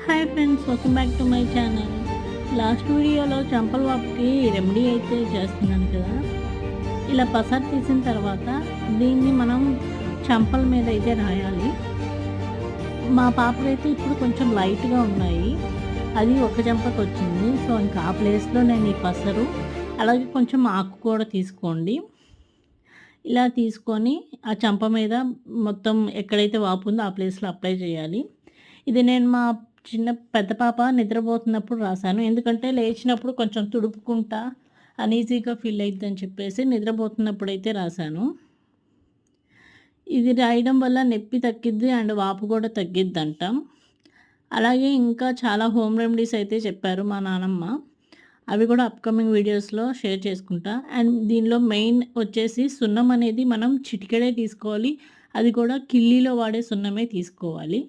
Hi friends, welcome back to my channel. Last వీడియోలో చెంపల వాపుకి remedy అయితే చేస్తున్నాను కదా. ఇలా పసరు తీసిన తర్వాత దీన్ని మనం చెంపల మీద అయితే రాయాలి. మా పాపకైతే ఇప్పుడు కొంచెం లైట్గా ఉన్నాయి, అది ఒక చెంపకు వచ్చింది. సో ఇంకా ఆ ప్లేస్లో నేను ఈ పసరు అలాగే కొంచెం ఆకు కూడా తీసుకోండి. ఇలా తీసుకొని ఆ చెంప మీద మొత్తం ఎక్కడైతే వాపు ఉందో ఆ ప్లేస్లో అప్లై చేయాలి. ఇది నేను మా పెద్ద పాప నిద్రపోతున్నప్పుడు రాశాను. ఎందుకంటే లేచినప్పుడు కొంచెం తుడుపుకుంటా అనీజీగా ఫీల్ అయిద్దని చెప్పేసి నిద్రపోతున్నప్పుడైతే రాశాను. ఇది రాయడం వల్ల నొప్పి తగ్గిద్ది అండ్ వాపు కూడా తగ్గిద్దంట. అలాగే ఇంకా చాలా హోమ్ రెమెడీస్ అయితే చెప్పారు మా నానమ్మ. అవి కూడా అప్కమింగ్ వీడియోస్లో షేర్ చేసుకుంటా. అండ్ దీనిలో మెయిన్ వచ్చేసి సున్నం అనేది మనం చిటికెడే తీసుకోవాలి. అది కూడా కిల్లీలో వాడే సున్నమే తీసుకోవాలి.